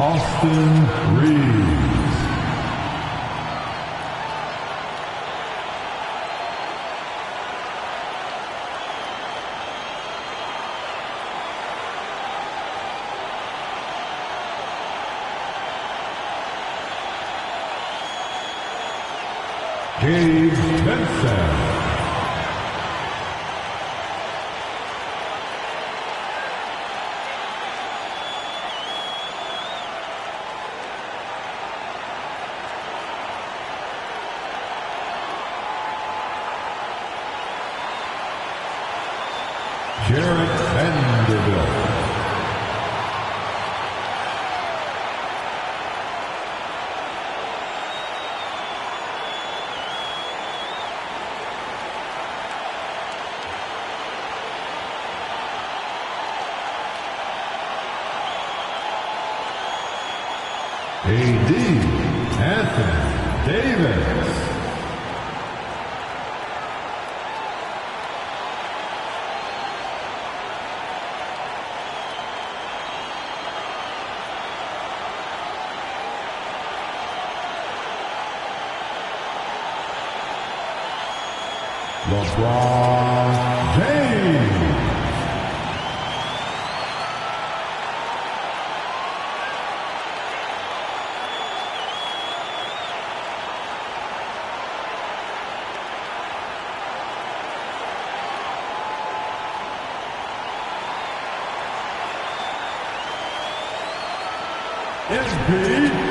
Austin Reeves. Gabe Benson. Jared Vanderbilt. A.D. Anthony Davis. LeBron James. Nba.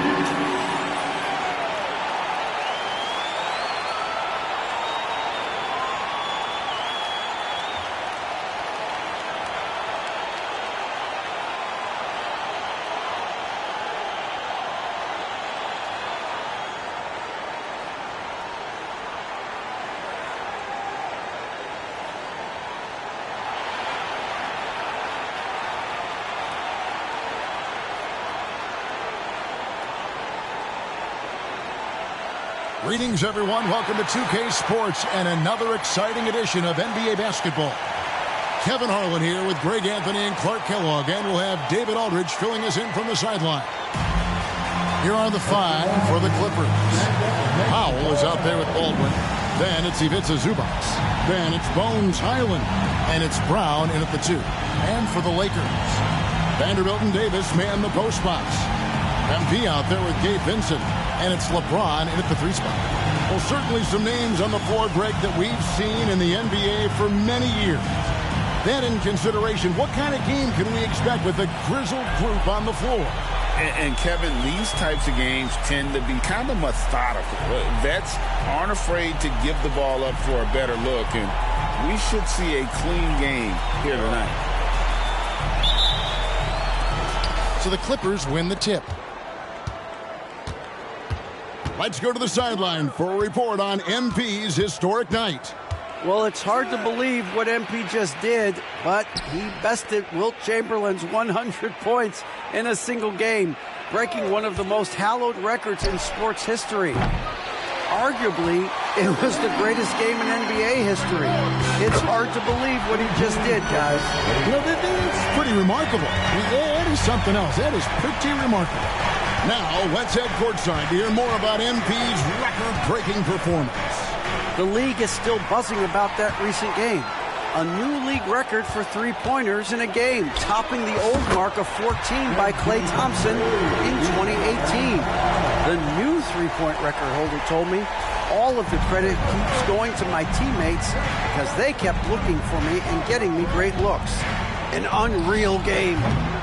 Greetings, everyone. Welcome to 2K Sports and another exciting edition of NBA basketball. Kevin Harlan here with Greg Anthony and Clark Kellogg, and we'll have David Aldridge filling us in from the sideline. Here are the five for the Clippers. Powell is out there with Baldwin. Then it's Ivica Zubac. Then it's Bones Highland. And it's Brown in at the two. And for the Lakers, Vanderbilt and Davis man the post box. MP out there with Gabe Vincent. And it's LeBron in at the three spot. Well, certainly some names on the floor, Greg, that we've seen in the NBA for many years. That in consideration, what kind of game can we expect with a grizzled group on the floor? And Kevin, these types of games tend to be kind of methodical. Vets aren't afraid to give the ball up for a better look, and we should see a clean game here tonight. So the Clippers win the tip. Let's go to the sideline for a report on MP's historic night. Well, it's hard to believe what MP just did, but he bested Wilt Chamberlain's 100 points in a single game, breaking one of the most hallowed records in sports history. Arguably, it was the greatest game in NBA history. It's hard to believe what he just did, guys. You know, that's pretty remarkable. That is something else. That is pretty remarkable. Now, let's head courtside to hear more about MP's record-breaking performance. The league is still buzzing about that recent game. A new league record for three-pointers in a game, topping the old mark of 14 by Klay Thompson in 2018. The new three-point record holder told me, all of the credit keeps going to my teammates because they kept looking for me and getting me great looks. An unreal game.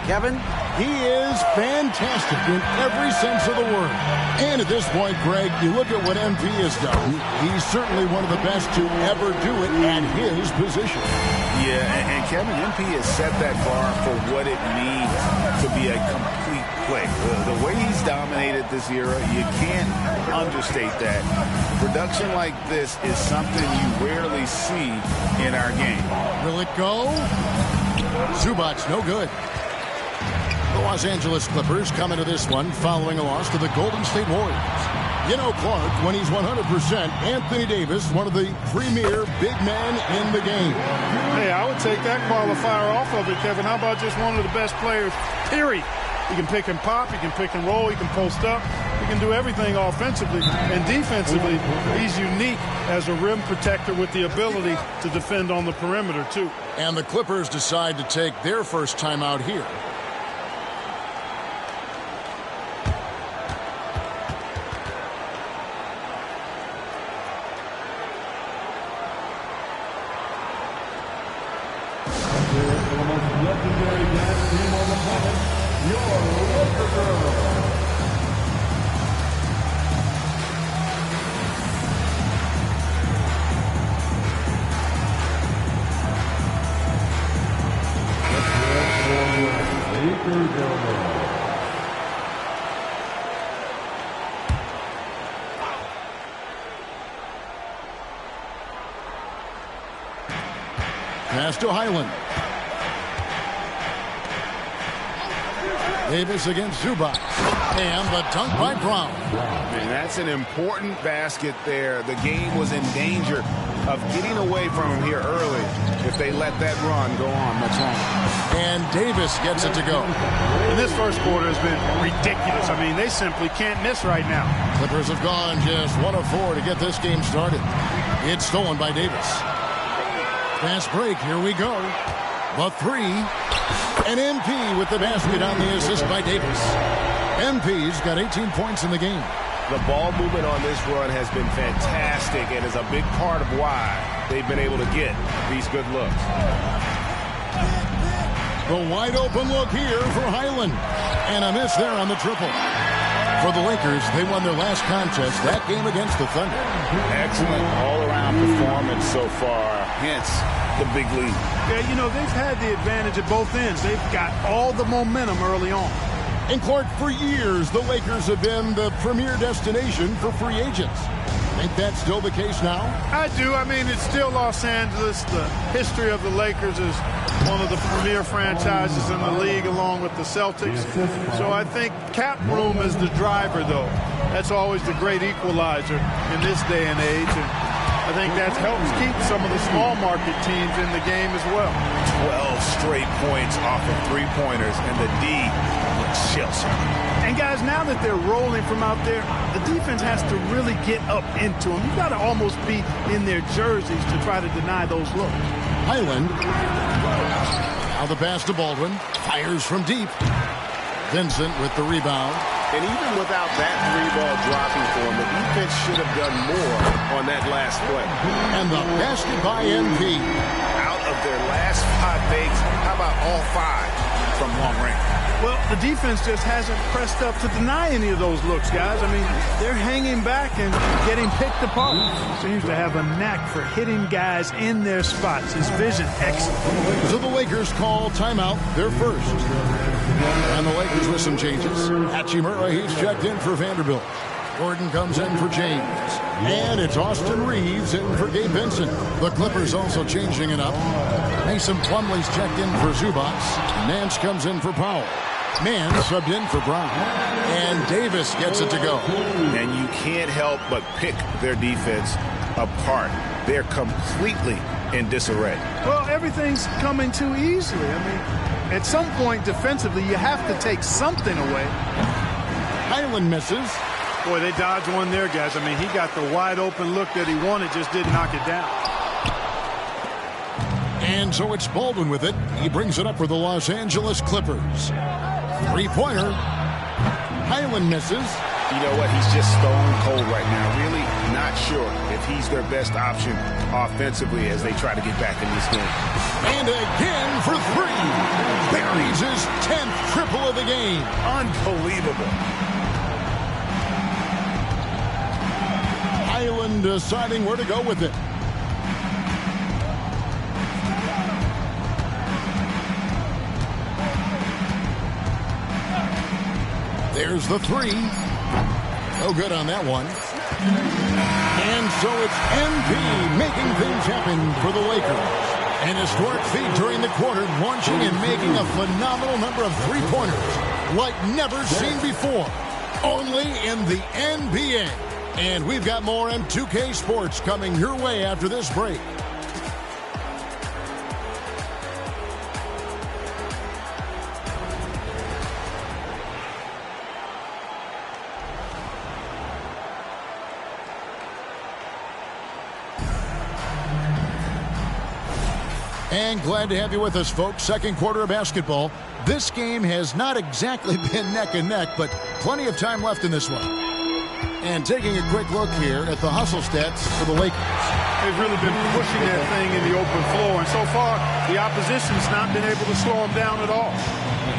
Kevin? He is fantastic in every sense of the word. And at this point, Greg, you look at what MP has done. He's certainly one of the best to ever do it at his position. Yeah, and Kevin, MP has set that bar for what it means to be a complete play. The way he's dominated this era, you can't understate that. Production like this is something you rarely see in our game. Will it go? Zubac, no good. The Los Angeles Clippers come into this one following a loss to the Golden State Warriors. You know, Clark, when he's 100%, Anthony Davis, one of the premier big men in the game. Hey, I would take that qualifier off of it, Kevin. How about just one of the best players, period? He can pick and pop, he can pick and roll, he can post up, he can do everything offensively. And defensively, he's unique as a rim protector with the ability to defend on the perimeter, too. And the Clippers decide to take their first time out here. Legendary dance team on the planet, your Laker Girls. Laker Girls. Pass to Highland. Davis against Zubac. And the dunk by Brown. And that's an important basket there. The game was in danger of getting away from him here early if they let that run go on much longer. And Davis gets it to go. And this first quarter has been ridiculous. I mean, they simply can't miss right now. Clippers have gone just 1 of 4 to get this game started. It's stolen by Davis. Fast break, here we go. The three. And MP with the basket on the assist by Davis. MP's got 18 points in the game. The ball movement on this run has been fantastic and is a big part of why they've been able to get these good looks. The wide open look here for Highland. And a miss there on the triple. For the Lakers, they won their last contest, that game against the Thunder. Excellent all-around performance so far, hence the big lead. Yeah, you know, they've had the advantage at both ends. They've got all the momentum early on. And Clark, for years, the Lakers have been the premier destination for free agents. Think that's still the case now? I do. I mean, it's still Los Angeles. The history of the Lakers is one of the premier franchises in the league along with the Celtics. So I think cap room is the driver, though. That's always the great equalizer in this day and age. And I think that helps keep some of the small market teams in the game as well. 12 straight points off of three-pointers, and the D looks shell-shocked. And guys, now that they're rolling from out there, the defense has to really get up into them. You've got to almost be in their jerseys to try to deny those looks. Highland. Now the pass to Baldwin. Fires from deep. Vincent with the rebound. And even without that three-ball dropping for him, the defense should have done more on that last play. And the basket by MP. Out of their last 5 makes, how about all 5 from long range? Well, the defense just hasn't pressed up to deny any of those looks, guys. I mean, they're hanging back and getting picked apart. Seems to have a knack for hitting guys in their spots. His vision, excellent. So the Lakers call timeout, their first. And the Lakers with some changes. Hachimura, he's checked in for Vanderbilt. Gordon comes in for James. And it's Austin Reeves in for Gabe Vincent. The Clippers also changing it up. Mason Plumlee's checked in for Zubac. Nance comes in for Powell. Mann subbed in for Brown. And Davis gets it to go. And you can't help but pick their defense apart. They're completely in disarray. Well, everything's coming too easily. I mean, at some point defensively, you have to take something away. Highland misses. Boy, they dodged one there, guys. I mean, he got the wide open look that he wanted, just didn't knock it down. And so it's Baldwin with it. He brings it up for the Los Angeles Clippers. Three-pointer. Highland misses. You know what? He's just stone cold right now. Really not sure if he's their best option offensively as they try to get back in this game. And again for three. Buries his 10th triple of the game. Unbelievable. Highland deciding where to go with it. There's the three. No good on that one. And So it's MP making things happen for the Lakers. An historic feat during the quarter, launching and making a phenomenal number of three-pointers like never seen before. Only in the NBA. And we've got more M2K Sports coming your way after this break. And glad to have you with us, folks. Second quarter of basketball. This game has not exactly been neck and neck, but plenty of time left in this one. And taking a quick look here at the hustle stats for the Lakers. They've really been pushing that thing in the open floor, and so far the opposition's not been able to slow them down at all.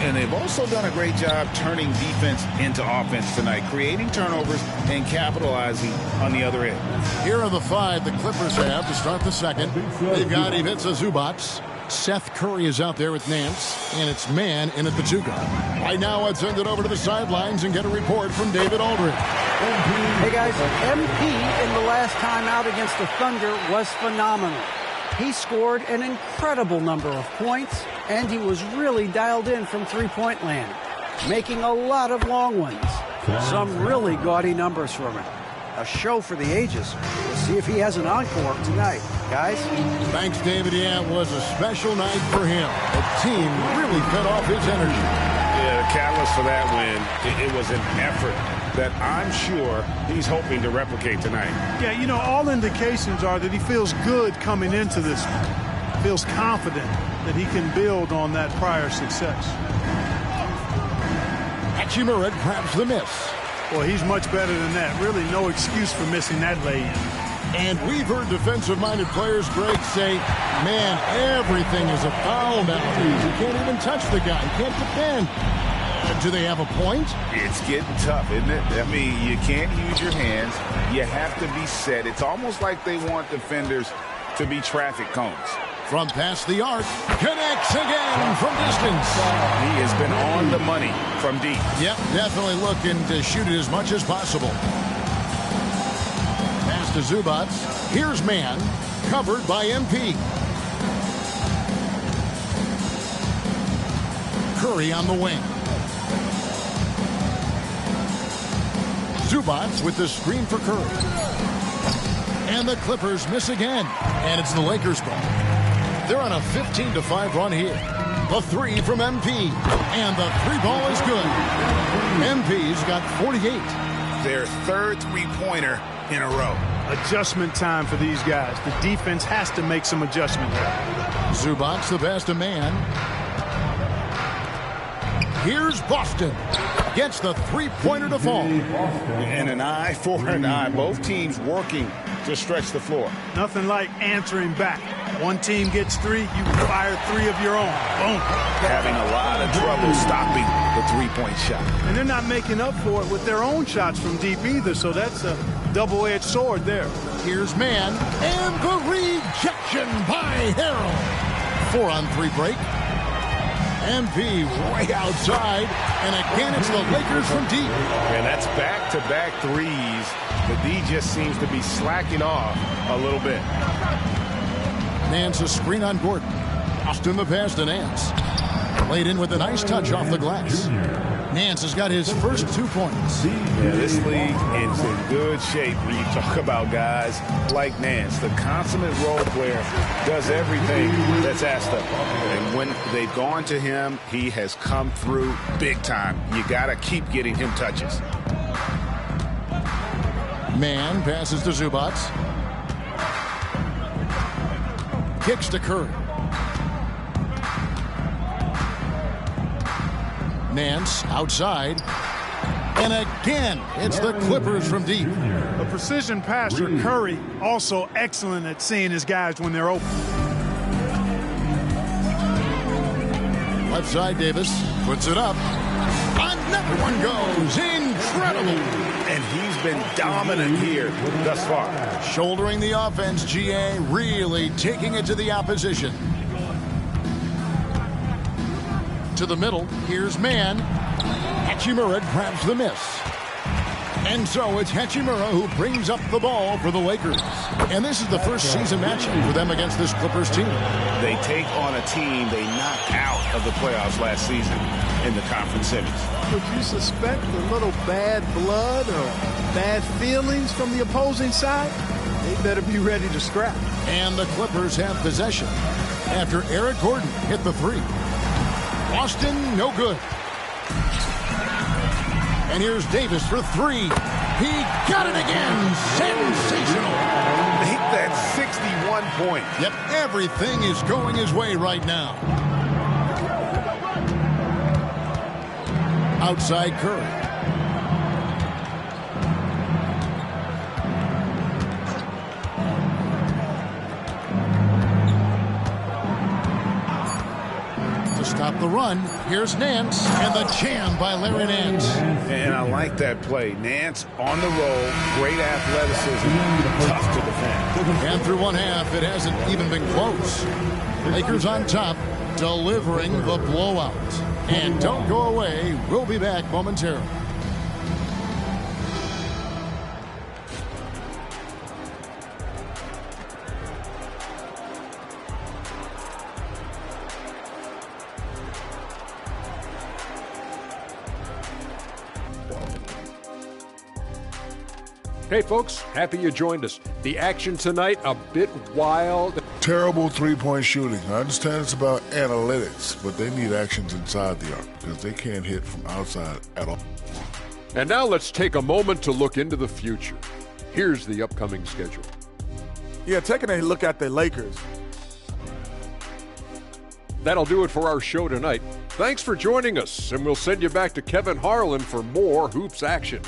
And they've also done a great job turning defense into offense tonight, creating turnovers and capitalizing on the other end. Here are the five the Clippers have to start the second. They've got Ivica Zubac. Seth Curry is out there with Nance, and it's man in at the two guard. Right now, I'd send it over to the sidelines and get a report from David Aldridge. Hey guys, MP in the last time out against the Thunder was phenomenal. He scored an incredible number of points, and he was really dialed in from three-point land, making a lot of long ones. Some really gaudy numbers from him. A show for the ages. We'll see if he has an encore tonight, guys. Thanks, David. Yeah, it was a special night for him. The team really fed off his energy. Yeah, the catalyst for that win, it was an effort that I'm sure he's hoping to replicate tonight. Yeah, you know, all indications are that he feels good coming into this one. Feels confident that he can build on that prior success. Hachimura grabs the miss. Well, he's much better than that. Really no excuse for missing that lay-in. And we've heard defensive-minded players, Greg, say, man, everything is a foul nowadays. You can't even touch the guy. You can't defend. Do they have a point? It's getting tough, isn't it? I mean, you can't use your hands. You have to be set. It's almost like they want defenders to be traffic cones. From past the arc, connects again from distance. He has been on the money from deep. Yep, definitely looking to shoot it as much as possible. Pass to Zubac. Here's man, covered by MP. Curry on the wing. Zubac with the screen for Curry. And the Clippers miss again. And it's the Lakers' ball. They're on a 15-5 run here. The three from MP. And the three ball is good. MP's got 48. Their third three-pointer in a row. Adjustment time for these guys. The defense has to make some adjustment here. Zubac, the best of man. Here's Boston. Gets the three-pointer to fall. And an eye for an eye. Both teams working to stretch the floor. Nothing like answering back. One team gets three, you fire three of your own. Boom. Having a lot of trouble stopping the three-point shot. And they're not making up for it with their own shots from deep either, so that's a double-edged sword there. Here's man, and the rejection by Harrell. 4-on-3 break. MP way outside, and again it's the Lakers from deep. And that's back-to-back threes. The D just seems to be slacking off a little bit. Nance a screen on Gordon. Austin the pass to Nance. Laid in with a nice touch off the glass. Nance has got his first 2 points. Yeah, this league is in good shape when you talk about guys like Nance. The consummate role player does everything that's asked of him. And when they've gone to him, he has come through big time. You got to keep getting him touches. Man passes to Zubac. Kicks to Curry. Nance outside. And again, it's the Clippers from deep. A precision passer, Curry, also excellent at seeing his guys when they're open. Left side, Davis puts it up. Another one goes. Incredible. And he's been dominant here thus far. Shouldering the offense, GA, really taking it to the opposition. To the middle, here's man. Hachimura grabs the miss. And so it's Hachimura who brings up the ball for the Lakers. And this is the first season matchup for them against this Clippers team. They take on a team they knocked out of the playoffs last season in the conference semis. Would you suspect a little bad blood or bad feelings from the opposing side? They better be ready to scrap. And the Clippers have possession after Eric Gordon hit the three. Austin, no good. And here's Davis for three. He got it again. Sensational. Make that 61 points. Yep, everything is going his way right now. Outside Curry. Stop the run. Here's Nance, and the jam by Larry Nance. And I like that play. Nance on the roll, great athleticism, tough to defend. And through one half, it hasn't even been close. Lakers on top, delivering the blowout. And don't go away. We'll be back momentarily. Hey folks, happy you joined us. The action tonight, a bit wild. Terrible three-point shooting. I understand it's about analytics, but they need actions inside the arc because they can't hit from outside at all. And now let's take a moment to look into the future. Here's the upcoming schedule. Yeah, taking a look at the Lakers. That'll do it for our show tonight. Thanks for joining us, and we'll send you back to Kevin Harlan for more hoops action.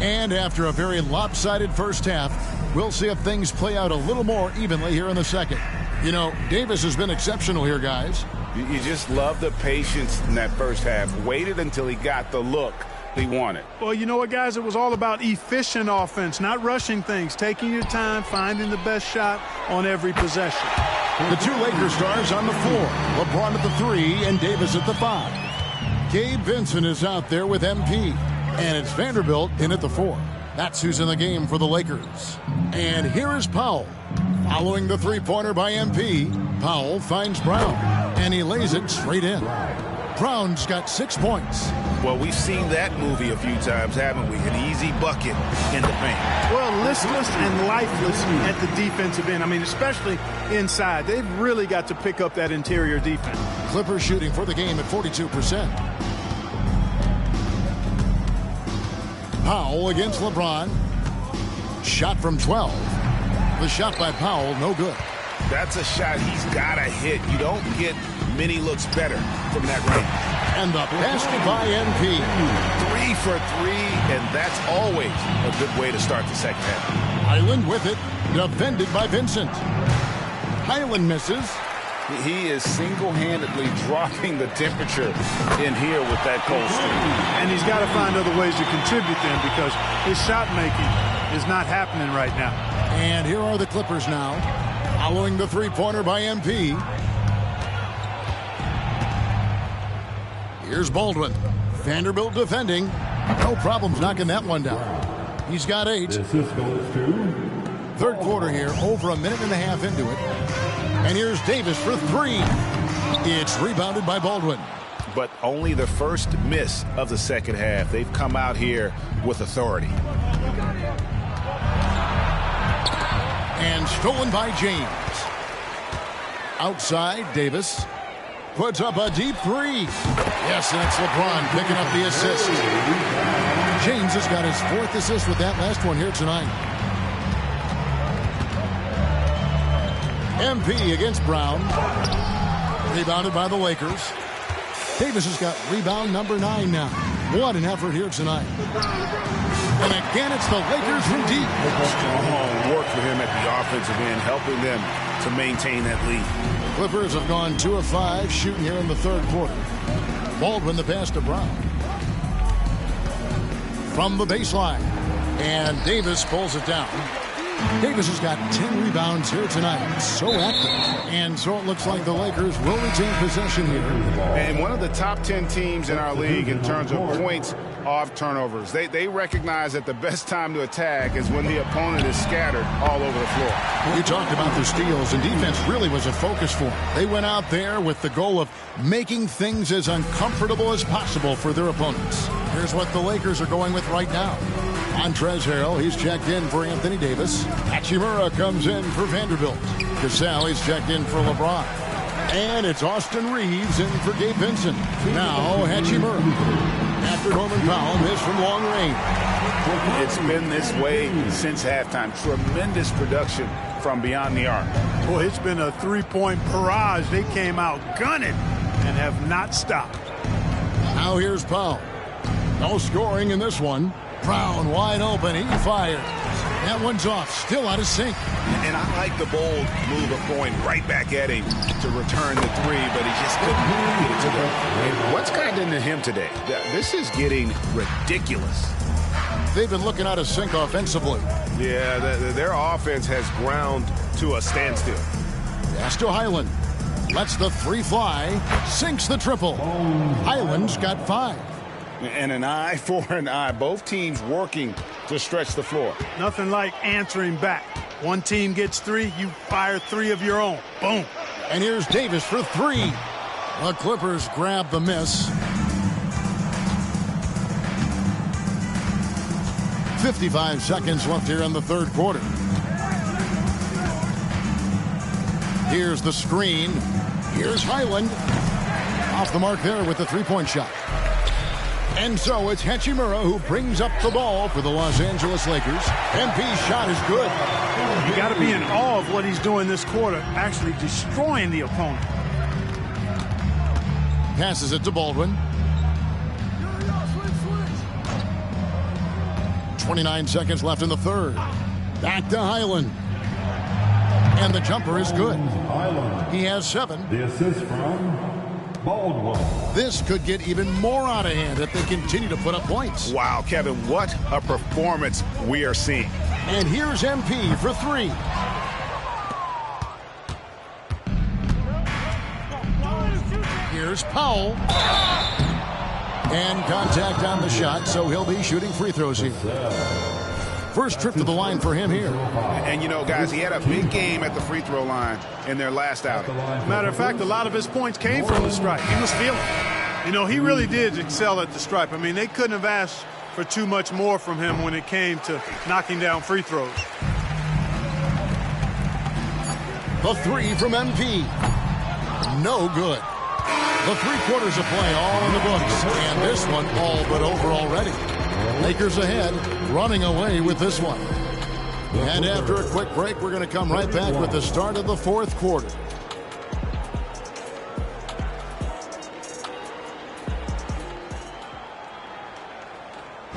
And after a very lopsided first half, we'll see if things play out a little more evenly here in the second. You know, Davis has been exceptional here, guys. You just love the patience in that first half. Waited until he got the look he wanted. Well, you know what, guys? It was all about efficient offense, not rushing things, taking your time, finding the best shot on every possession. The two Lakers stars on the floor. LeBron at the 3 and Davis at the 5. Gabe Vincent is out there with MP. And it's Vanderbilt in at the 4. That's who's in the game for the Lakers. And here is Powell. Following the three-pointer by MP, Powell finds Brown. And he lays it straight in. Brown's got 6 points. Well, we've seen that movie a few times, haven't we? An easy bucket in the paint. Well, listless and lifeless at the defensive end. I mean, especially inside. They've really got to pick up that interior defense. Clippers shooting for the game at 42%. Powell against LeBron. Shot from 12. The shot by Powell, no good. That's a shot he's got to hit. You don't get many looks better from that range. And the basket by MP. 3 for 3, and that's always a good way to start the second half. Highland with it, defended by Vincent. Highland misses. He is single-handedly dropping the temperature in here with that cold streak. And he's got to find other ways to contribute then because his shot making is not happening right now. And here are the Clippers now, following the three-pointer by MP. Here's Baldwin. Vanderbilt defending. No problems knocking that one down. He's got 8. Third quarter here, over a minute and a half into it. And here's Davis for 3. It's rebounded by Baldwin. But only the first miss of the second half. They've come out here with authority. And stolen by James. Outside, Davis puts up a deep 3. Yes, and it's LeBron picking up the assist. James has got his 4th assist with that last one here tonight. MP against Brown. Rebounded by the Lakers. Davis has got rebound number 9 now. What an effort here tonight. And again, it's the Lakers from deep. Strong work for him at the offensive end, helping them to maintain that lead. Clippers have gone 2 of 5 shooting here in the third quarter. Baldwin the pass to Brown. From the baseline. And Davis pulls it down. Davis has got 10 rebounds here tonight. So active. And so it looks like the Lakers will retain possession here. And one of the top 10 teams in our league in terms of points off turnovers. They recognize that the best time to attack is when the opponent is scattered all over the floor. You talked about the steals, and defense really was a focus for them. They went out there with the goal of making things as uncomfortable as possible for their opponents. Here's what the Lakers are going with right now. Montrezl Harrell, he's checked in for Anthony Davis. Hachimura comes in for Vanderbilt. Gasol, he's checked in for LeBron. And it's Austin Reeves in for Gabe Vincent. Now Hachimura. After Norman Powell missed from long range. It's been this way since halftime. Tremendous production from beyond the arc. Boy, it's been a three-point barrage. They came out gunning and have not stopped. Now here's Powell. No scoring in this one. Brown wide open. He fires. That one's off. Still out of sync. And I like the bold move of going right back at him to return the three, but he just couldn't get it to go. And what's gotten into him today? This is getting ridiculous. They've been looking out of sync offensively. Yeah, their offense has ground to a standstill. Pass to Highland. Lets the three fly. Sinks the triple. Highland's got 5. And an eye for an eye. Both teams working to stretch the floor. Nothing like answering back. One team gets 3, you fire 3 of your own. Boom. And here's Davis for 3. The Clippers grab the miss. 55 seconds left here in the third quarter. Here's the screen. Here's Highland. Off the mark there with the three-point shot. And so it's Hachimura who brings up the ball for the Los Angeles Lakers. MP's shot is good. You got to be in awe of what he's doing this quarter, actually destroying the opponent. Passes it to Baldwin. 29 seconds left in the third. Back to Highland. And the jumper is good. He has 7. The assist from Baldwin. This could get even more out of hand if they continue to put up points. Wow, Kevin, what a performance we are seeing. And here's MP for 3. Here's Powell. And contact on the shot, so he'll be shooting free throws here. First trip to the line for him here. And, you know, guys, he had a big game at the free throw line in their last outing. Matter of fact, a lot of his points came from the stripe. He was feeling it. You know, he really did excel at the stripe. I mean, they couldn't have asked for too much more from him when it came to knocking down free throws. The 3 from MP. No good. The 3 quarters of play all in the books. And this one all but over already. Lakers ahead, running away with this one. And after a quick break, we're going to come right back with the start of the fourth quarter.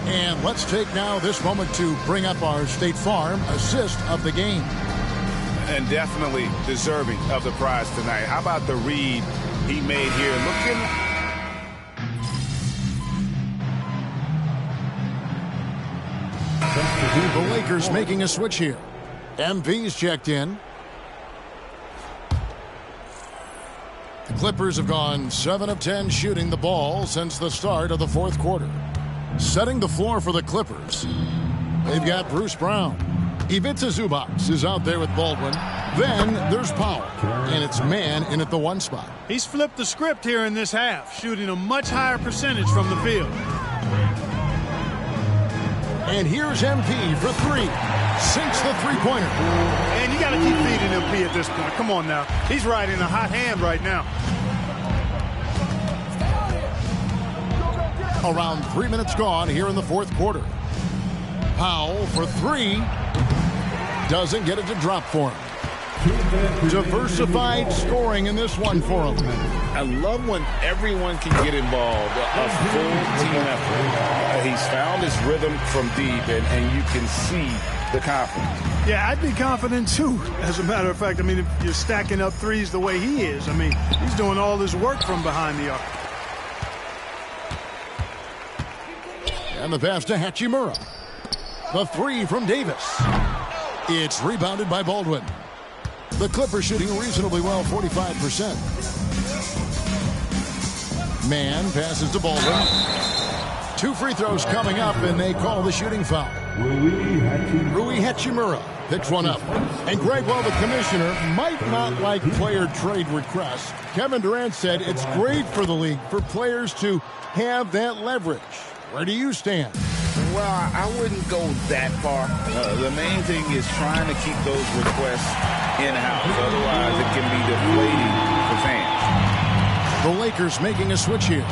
And let's take now this moment to bring up our State Farm assist of the game. And definitely deserving of the prize tonight. How about the read he made here? Looking... The Lakers making a switch here. MP's checked in. The Clippers have gone 7 of 10 shooting the ball since the start of the fourth quarter. Setting the floor for the Clippers, they've got Bruce Brown. Ivica Zubac is out there with Baldwin. Then there's Powell, and it's man in at the 1 spot. He's flipped the script here in this half, shooting a much higher percentage from the field. And here's MP for 3. Sinks the three-pointer. And you got to keep feeding MP at this point. Come on now. He's riding a hot hand right now. Around 3 minutes gone here in the fourth quarter. Powell for 3. Doesn't get it to drop for him. Diversified scoring in this one for him. I love when everyone can get involved. A full team effort. He's found his rhythm from deep, and you can see the confidence. Yeah, I'd be confident too. As a matter of fact, I mean, if you're stacking up threes the way he is, I mean, he's doing all his work from behind the arc. And the pass to Hachimura. The 3 from Davis. It's rebounded by Baldwin. The Clippers shooting reasonably well, 45%. Man passes to Baldwin. 2 free throws coming up, and they call the shooting foul. Rui Hachimura picks one up. And Greg, while the commissioner might not like player trade requests, Kevin Durant said it's great for the league for players to have that leverage. Where do you stand? Well, I wouldn't go that far. The main thing is trying to keep those requests in-house. Otherwise, it can be deflating for fans. The Lakers making a switch here.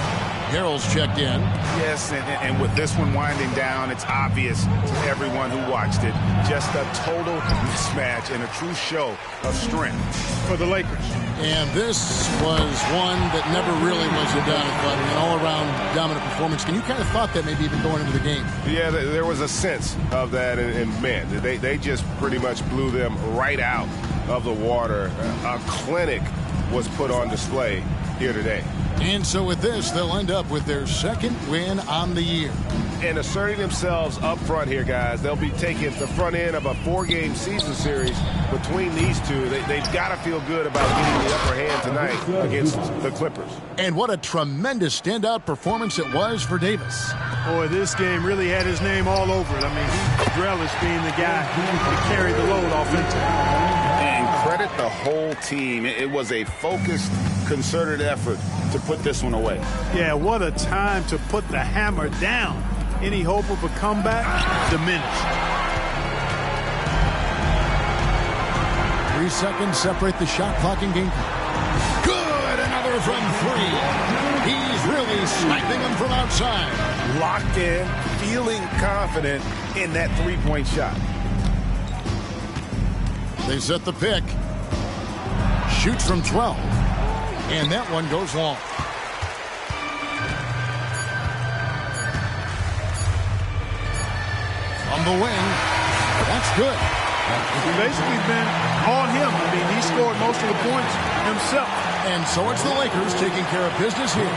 Harrell's checked in. Yes, and with this one winding down, it's obvious to everyone who watched it. Just a total mismatch and a true show of strength for the Lakers. And this was one that never really was a done, but an all-around dominant performance. And you kind of thought that maybe even going into the game. Yeah, there was a sense of that, and man, they just pretty much blew them right out of the water. A clinic was put on display here today. And so with this, they'll end up with their second win on the year. And asserting themselves up front here, guys. They'll be taking the front end of a 4-game season series between these two. They've got to feel good about getting the upper hand tonight against the Clippers. And what a tremendous standout performance it was for Davis. Boy, this game really had his name all over it. I mean, he relished being the guy that carried the load offensively. And credit the whole team. It was a focused, concerted effort to put this one away. Yeah, what a time to put the hammer down. Any hope of a comeback diminished. 3 seconds separate the shot clock and game. Good, another from 3. He's really sniping them from outside. Locked in, feeling confident in that three-point shot. They set the pick. Shoots from 12. And that one goes long. On the wing. That's good. It's basically been on him. I mean, he scored most of the points himself. And so it's the Lakers taking care of business here.